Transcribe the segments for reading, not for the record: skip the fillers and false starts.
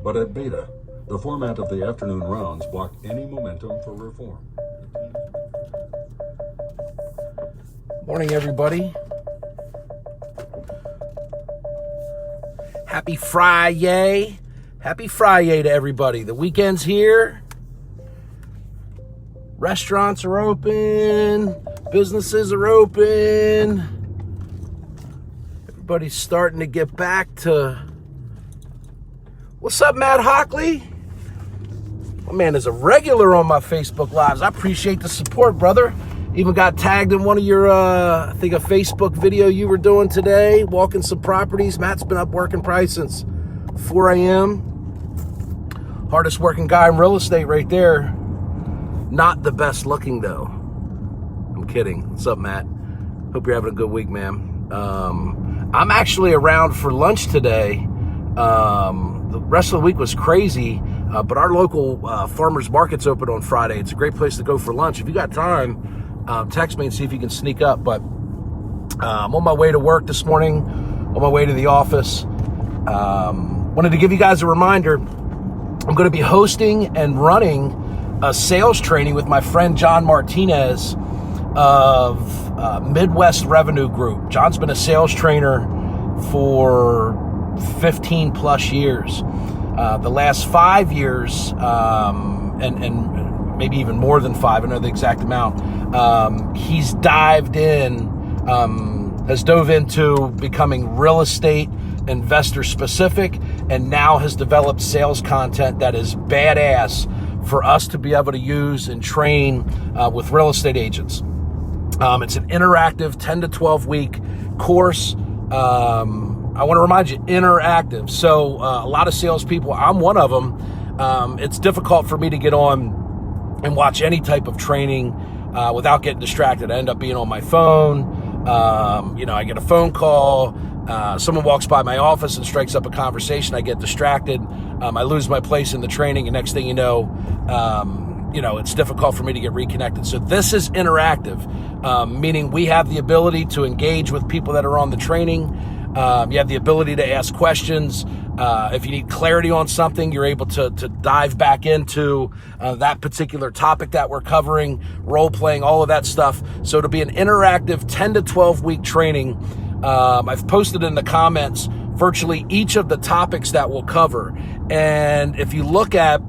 But at Beta, the format of the afternoon rounds blocked any momentum for reform. Morning, everybody. Happy Friday. Happy Friday to everybody. The weekend's here. Restaurants are open. Businesses are open. Everybody's starting to get back to... What's up, Matt Hockley? My man is a regular on my Facebook Lives. I appreciate the support, brother. Even got tagged in one of your, I think a Facebook video you were doing today, walking some properties. Matt's been up working probably since 4 a.m. Hardest working guy in real estate right there. Not the best looking, though. I'm kidding. What's up, Matt? Hope you're having a good week, man. I'm actually around for lunch today. The rest of the week was crazy, but our local farmers market's open on Friday. It's a great place to go for lunch. If you got time, text me and see if you can sneak up. But I'm on my way to work this morning, on my way to the office. Wanted to give you guys a reminder. I'm going to be hosting and running a sales training with my friend John Martinez of Midwest Revenue Group. John's been a sales trainer for 15 plus years. The last 5 years, and maybe even more than 5, I don't know the exact amount, he's dived in, has dove into becoming real estate investor specific, and now has developed sales content that is badass for us to be able to use and train with real estate agents. It's an interactive 10 to 12 week course. I want to remind you, interactive. So a lot of salespeople, I'm one of them. It's difficult for me to get on and watch any type of training without getting distracted. I end up being on my phone. I get a phone call. Someone walks by my office and strikes up a conversation. I get distracted. I lose my place in the training, and next thing you know, it's difficult for me to get reconnected. So this is interactive, meaning we have the ability to engage with people that are on the training. You have the ability to ask questions. If you need clarity on something, you're able to dive back into that particular topic that we're covering, role-playing, all of that stuff. So it'll be an interactive 10 to 12 week training. I've posted in the comments virtually each of the topics that we'll cover. And if you look at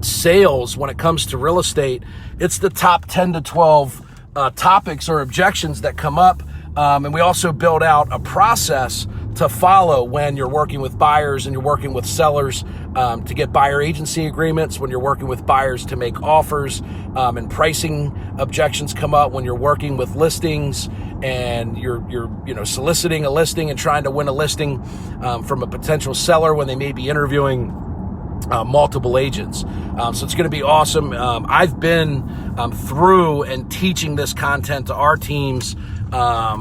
sales when it comes to real estate, it's the top 10 to 12 topics or objections that come up. And we also build out a process to follow when you're working with buyers and you're working with sellers to get buyer agency agreements, when you're working with buyers to make offers, and pricing objections come up when you're working with listings and you're soliciting a listing and trying to win a listing from a potential seller when they may be interviewing multiple agents. So it's going to be awesome. I've been through and teaching this content to our teams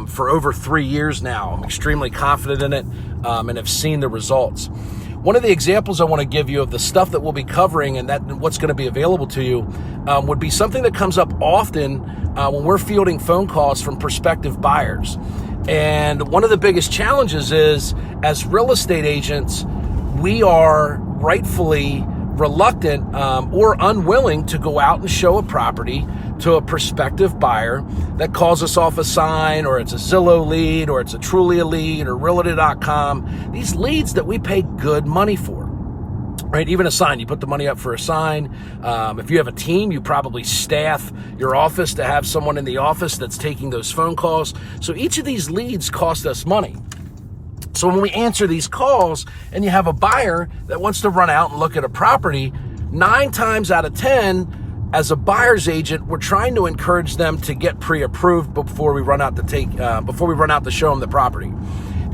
for over 3 years now. I'm extremely confident in it and have seen the results. One of the examples I want to give you of the stuff that we'll be covering and that what's going to be available to you would be something that comes up often when we're fielding phone calls from prospective buyers. And one of the biggest challenges is, as real estate agents, we are rightfully reluctant or unwilling to go out and show a property to a prospective buyer that calls us off a sign, or it's a Zillow lead, or it's a Trulia lead, or Realtor.com. These leads that we pay good money for, right? Even a sign, you put the money up for a sign. If you have a team, you probably staff your office to have someone in the office that's taking those phone calls. So each of these leads cost us money. So when we answer these calls and you have a buyer that wants to run out and look at a property, 9 times out of 10, as a buyer's agent, we're trying to encourage them to get pre-approved before we run out to show them the property.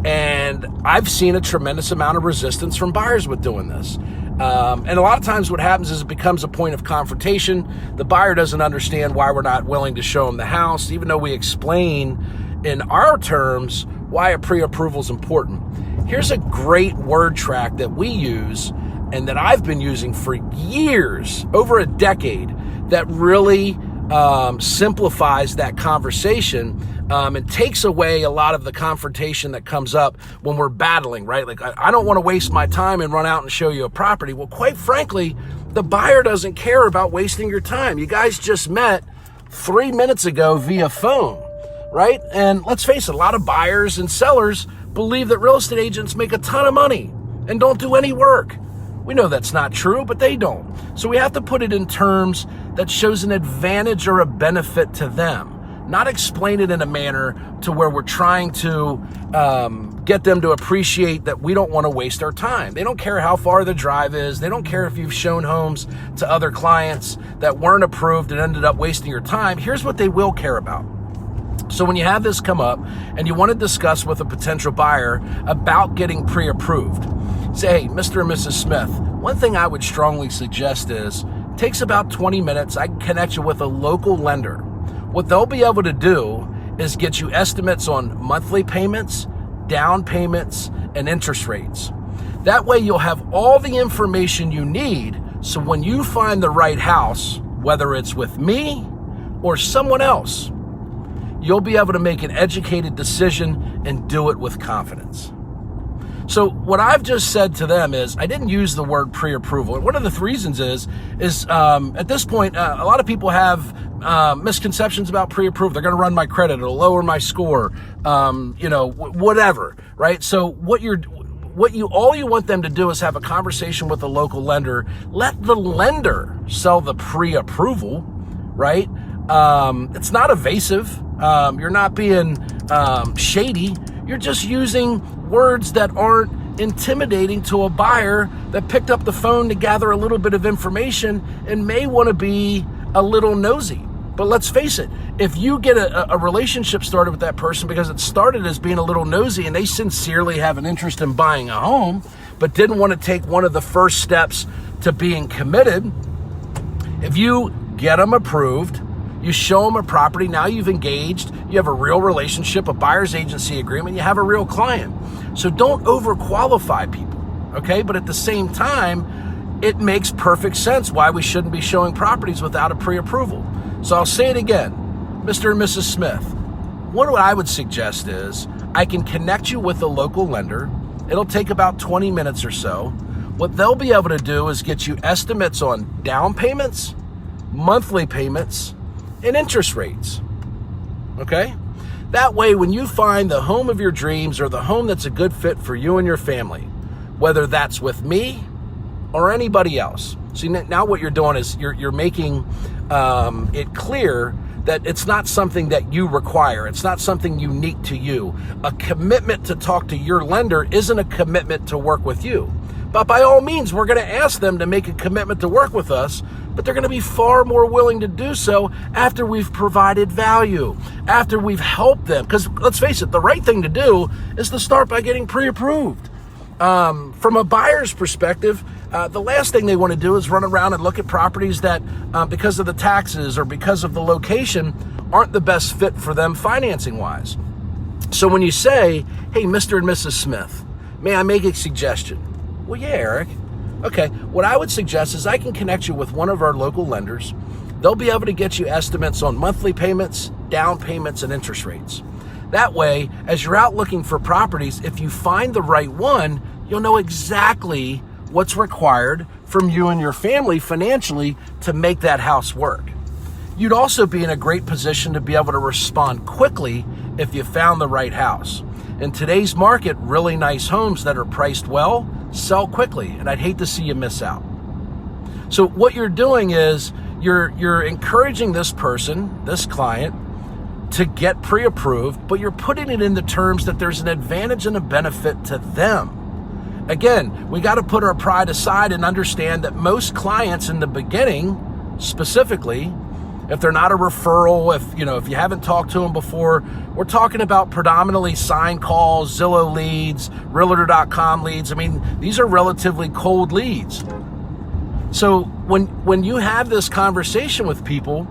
And I've seen a tremendous amount of resistance from buyers with doing this. And a lot of times what happens is it becomes a point of confrontation. The buyer doesn't understand why we're not willing to show them the house, even though we explain in our terms why a pre-approval is important. Here's a great word track that we use and that I've been using for years, over a decade, that really simplifies that conversation and takes away a lot of the confrontation that comes up when we're battling, right? Like, I don't want to waste my time and run out and show you a property. Well, quite frankly, the buyer doesn't care about wasting your time. You guys just met 3 minutes ago via phone, right? And let's face it, a lot of buyers and sellers believe that real estate agents make a ton of money and don't do any work. We know that's not true, but they don't. So we have to put it in terms that shows an advantage or a benefit to them, not explain it in a manner to where we're trying to get them to appreciate that we don't want to waste our time. They don't care how far the drive is. They don't care if you've shown homes to other clients that weren't approved and ended up wasting your time. Here's what they will care about. So when you have this come up and you want to discuss with a potential buyer about getting pre-approved, say, hey, Mr. and Mrs. Smith, one thing I would strongly suggest is it takes about 20 minutes. I can connect you with a local lender. What they'll be able to do is get you estimates on monthly payments, down payments, and interest rates. That way you'll have all the information you need, so when you find the right house, whether it's with me or someone else, you'll be able to make an educated decision and do it with confidence. So what I've just said to them is, I didn't use the word pre-approval. And one of the reasons is at this point, a lot of people have misconceptions about pre-approval. They're going to run my credit. It'll lower my score, whatever, right? So all you want them to do is have a conversation with a local lender. Let the lender sell the pre-approval, right? It's not evasive. You're not being shady. You're just using words that aren't intimidating to a buyer that picked up the phone to gather a little bit of information and may want to be a little nosy. But let's face it, if you get a relationship started with that person because it started as being a little nosy and they sincerely have an interest in buying a home, but didn't want to take one of the first steps to being committed, if you get them approved, you show them a property, now you've engaged, you have a real relationship, a buyer's agency agreement, you have a real client. So don't overqualify people, okay? But at the same time, it makes perfect sense why we shouldn't be showing properties without a pre-approval. So I'll say it again, Mr. and Mrs. Smith, what I would suggest is I can connect you with a local lender. It'll take about 20 minutes or so. What they'll be able to do is get you estimates on down payments, monthly payments, and interest rates, okay? That way, when you find the home of your dreams or the home that's a good fit for you and your family, whether that's with me or anybody else. See, now what you're doing is you're making it clear that it's not something that you require. It's not something unique to you. A commitment to talk to your lender isn't a commitment to work with you. But by all means, we're going to ask them to make a commitment to work with us, but they're going to be far more willing to do so after we've provided value, after we've helped them. Because let's face it, the right thing to do is to start by getting pre-approved. From a buyer's perspective, the last thing they want to do is run around and look at properties that, because of the taxes or because of the location, aren't the best fit for them financing-wise. So when you say, hey, Mr. and Mrs. Smith, may I make a suggestion? Well, yeah, Eric. Okay, what I would suggest is I can connect you with one of our local lenders. They'll be able to get you estimates on monthly payments, down payments, and interest rates. That way, as you're out looking for properties, if you find the right one, you'll know exactly what's required from you and your family financially to make that house work. You'd also be in a great position to be able to respond quickly if you found the right house. In today's market, really nice homes that are priced well sell quickly, and I'd hate to see you miss out. So what you're doing is you're encouraging this person, this client, to get pre-approved, but you're putting it in the terms that there's an advantage and a benefit to them. Again, we got to put our pride aside and understand that most clients in the beginning, specifically, if they're not a referral, if you haven't talked to them before, we're talking about predominantly signed calls, Zillow leads, Realtor.com leads. I mean, these are relatively cold leads. So when you have this conversation with people,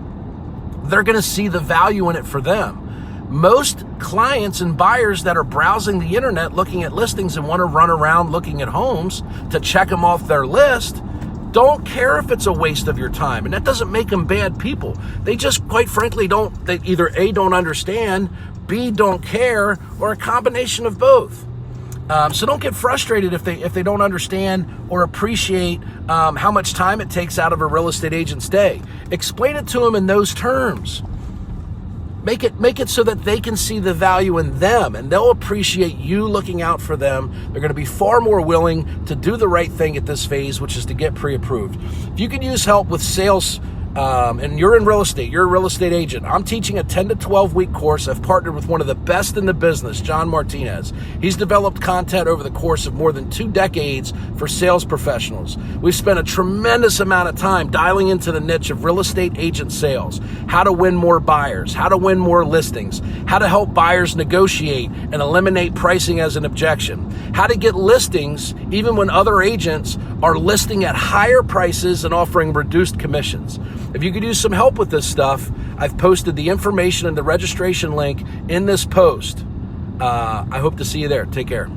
they're going to see the value in it for them. Most clients and buyers that are browsing the internet looking at listings and want to run around looking at homes to check them off their list don't care if it's a waste of your time. And that doesn't make them bad people. They just, quite frankly, they either A, don't understand B, don't care, or a combination of both. So don't get frustrated if they don't understand or appreciate how much time it takes out of a real estate agent's day. Explain it to them in those terms. Make it so that they can see the value in them, and they'll appreciate you looking out for them. They're going to be far more willing to do the right thing at this phase, which is to get pre-approved. If you can use help with sales, and you're in real estate, you're a real estate agent, I'm teaching a 10 to 12 week course. I've partnered with one of the best in the business, John Martinez. He's developed content over the course of more than 2 decades for sales professionals. We've spent a tremendous amount of time dialing into the niche of real estate agent sales, how to win more buyers, how to win more listings, how to help buyers negotiate and eliminate pricing as an objection, how to get listings even when other agents are listing at higher prices and offering reduced commissions. If you could use some help with this stuff, I've posted the information and the registration link in this post. I hope to see you there. Take care.